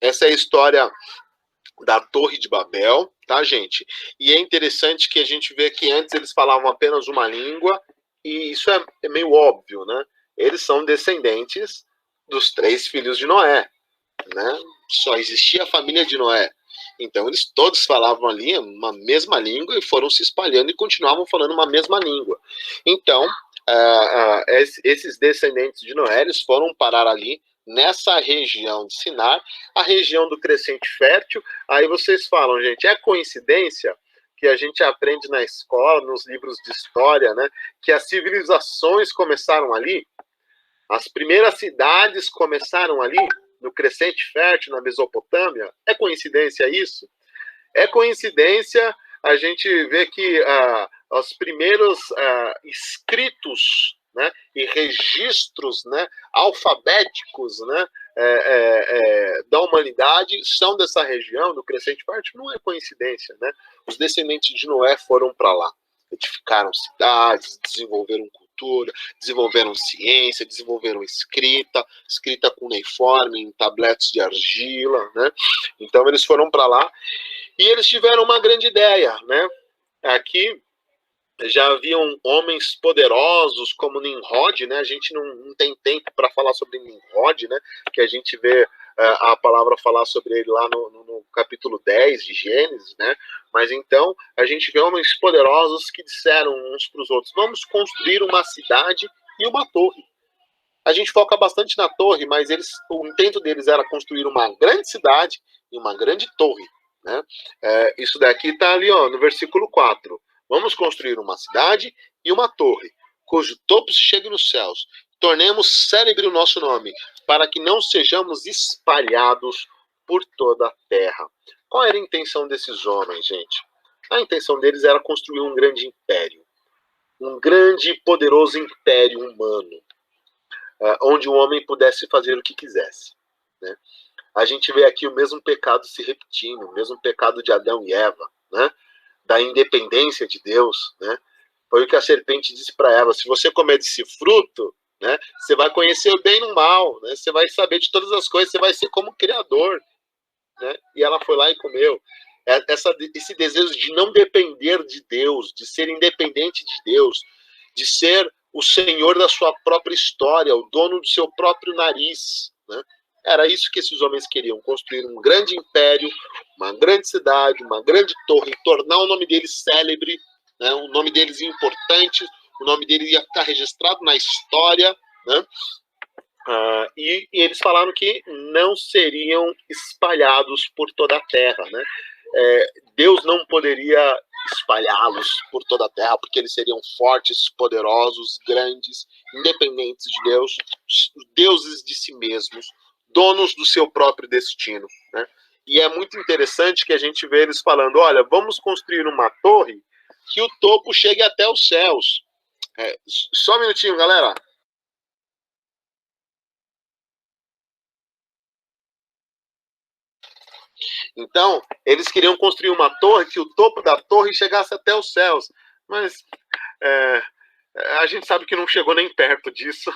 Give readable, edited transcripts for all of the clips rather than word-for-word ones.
Essa é a história da Torre de Babel, tá, gente? E é interessante que a gente vê que antes eles falavam apenas uma língua, e isso é meio óbvio, né? Eles são descendentes dos 3 filhos de Noé, né? Só existia a família de Noé. Então eles todos falavam ali uma mesma língua e foram se espalhando e continuavam falando uma mesma língua. Então, esses descendentes de Noé, eles foram parar ali nessa região de Sinar, a região do crescente fértil. Aí vocês falam, gente, é coincidência que a gente aprende na escola, nos livros de história, né, que as civilizações começaram ali? As primeiras cidades começaram ali, no crescente fértil, na Mesopotâmia? É coincidência isso? É coincidência a gente ver que os primeiros escritos, né, e registros, né, alfabéticos, né, da humanidade são dessa região, do crescente fértil? Não é coincidência, né? Os descendentes de Noé foram para lá, edificaram cidades, desenvolveram cultura, desenvolveram ciência, desenvolveram escrita cuneiforme, em tabletes de argila, né? Então eles foram para lá e eles tiveram uma grande ideia, né? Aqui já haviam homens poderosos como Nimrod, né? A gente não tem tempo para falar sobre Nimrod, né? Que a gente vê a palavra falar sobre ele lá no capítulo 10 de Gênesis, né? Mas então a gente vê homens poderosos que disseram uns para os outros: vamos construir uma cidade e uma torre. A gente foca bastante na torre, mas o intento deles era construir uma grande cidade e uma grande torre, né? Isso daqui está ali, ó, no versículo 4. Vamos construir uma cidade e uma torre, cujo topo chegue nos céus. Tornemos célebre o nosso nome, para que não sejamos espalhados por toda a terra. Qual era a intenção desses homens, gente? A intenção deles era construir um grande império. Um grande e poderoso império humano, onde o homem pudesse fazer o que quisesse, né? A gente vê aqui o mesmo pecado se repetindo, o mesmo pecado de Adão e Eva, né? Da independência de Deus, né? Foi o que a serpente disse para Eva: se você comer desse fruto, né, você vai conhecer o bem e o mal, né? Você vai saber de todas as coisas, você vai ser como criador, né? E ela foi lá e comeu. Esse desejo de não depender de Deus, de ser independente de Deus, de ser o senhor da sua própria história, o dono do seu próprio nariz, né? Era isso que esses homens queriam: construir um grande império, uma grande cidade, uma grande torre, tornar o nome deles célebre, né? O nome deles importante, o nome deles ia ficar registrado na história, né? E eles falaram que não seriam espalhados por toda a terra, né? Deus não poderia espalhá-los por toda a terra, porque eles seriam fortes, poderosos, grandes, independentes de Deus, deuses de si mesmos, donos do seu próprio destino, né? E é muito interessante que a gente vê eles falando: olha, vamos construir uma torre que o topo chegue até os céus. Só um minutinho, galera. Então, eles queriam construir uma torre que o topo da torre chegasse até os céus. Mas a gente sabe que não chegou nem perto disso.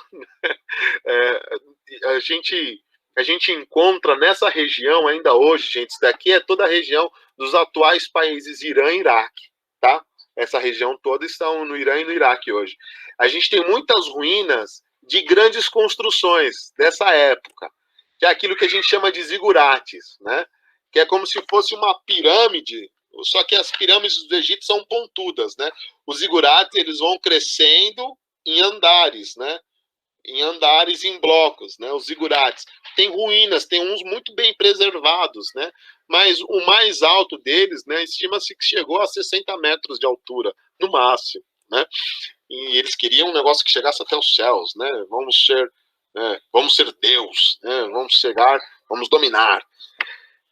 A gente encontra nessa região ainda hoje, gente, isso daqui é toda a região dos atuais países Irã e Iraque, tá? Essa região toda está no Irã e no Iraque hoje. A gente tem muitas ruínas de grandes construções dessa época, que é aquilo que a gente chama de zigurates, né? Que é como se fosse uma pirâmide, só que as pirâmides do Egito são pontudas, né? Os zigurates, eles vão crescendo em andares, né? Em andares, em blocos, né? Os zigurates. Tem ruínas, tem uns muito bem preservados, né? Mas o mais alto deles, né? Estima-se que chegou a 60 metros de altura, no máximo, né? E eles queriam um negócio que chegasse até os céus, né? Vamos ser Deus, né? Vamos dominar.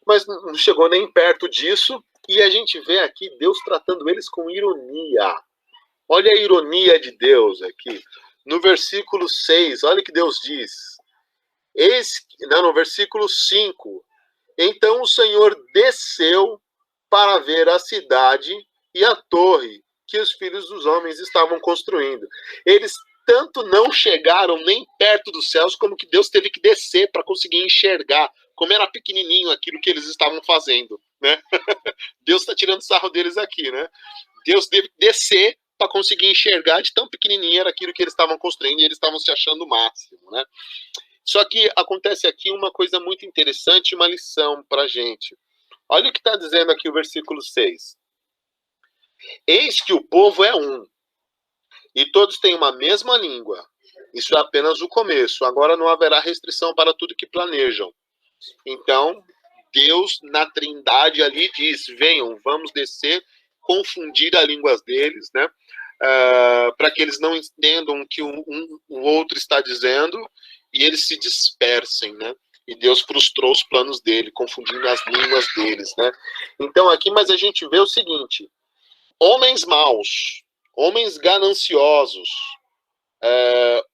Mas não chegou nem perto disso, e a gente vê aqui Deus tratando eles com ironia. Olha a ironia de Deus aqui. No versículo 6, olha o que Deus diz. No versículo 5. Então o Senhor desceu para ver a cidade e a torre que os filhos dos homens estavam construindo. Eles tanto não chegaram nem perto dos céus, como que Deus teve que descer para conseguir enxergar, como era pequenininho aquilo que eles estavam fazendo, né? Deus está tirando sarro deles aqui, né? Deus deve descer para conseguir enxergar de tão pequenininho era aquilo que eles estavam construindo e eles estavam se achando o máximo, né? Só que acontece aqui uma coisa muito interessante, uma lição para a gente. Olha o que está dizendo aqui o versículo 6. Eis que o povo é um, e todos têm uma mesma língua. Isso é apenas o começo. Agora não haverá restrição para tudo que planejam. Então, Deus na Trindade ali diz: venham, vamos descer, confundir as línguas deles, né? Para que eles não entendam o que o outro está dizendo e eles se dispersem, né? E Deus frustrou os planos dele, confundindo as línguas deles, né? Então aqui, mas a gente vê o seguinte: homens maus, homens gananciosos,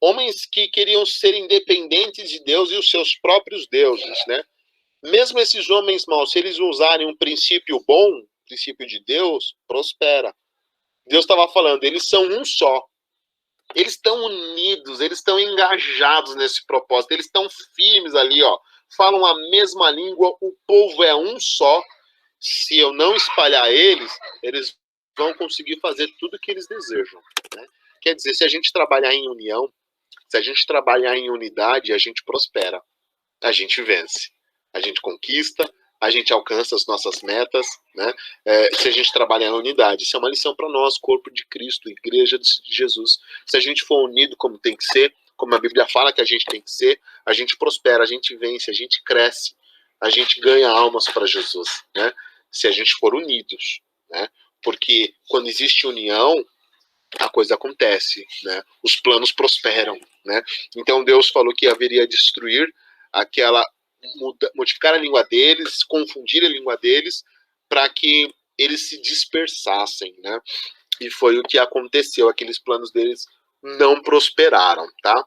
homens que queriam ser independentes de Deus e os seus próprios deuses, né? Mesmo esses homens maus, se eles usarem um princípio bom, princípio de Deus, prospera. Deus estava falando, eles são um só. Eles estão unidos, eles estão engajados nesse propósito, eles estão firmes ali, ó. Falam a mesma língua, o povo é um só. Se eu não espalhar eles, eles vão conseguir fazer tudo o que eles desejam, né? Quer dizer, se a gente trabalhar em união, se a gente trabalhar em unidade, a gente prospera, a gente vence, a gente conquista, a gente alcança as nossas metas, né? Se a gente trabalhar em unidade. Isso é uma lição para nós, corpo de Cristo, igreja de Jesus. Se a gente for unido como tem que ser, como a Bíblia fala que a gente tem que ser, a gente prospera, a gente vence, a gente cresce, a gente ganha almas para Jesus, né? Se a gente for unidos, né? Porque quando existe união, a coisa acontece, né? Os planos prosperam, né? Então Deus falou que haveria destruir aquela, modificar a língua deles, confundir a língua deles, para que eles se dispersassem, né? E foi o que aconteceu, aqueles planos deles não prosperaram, tá?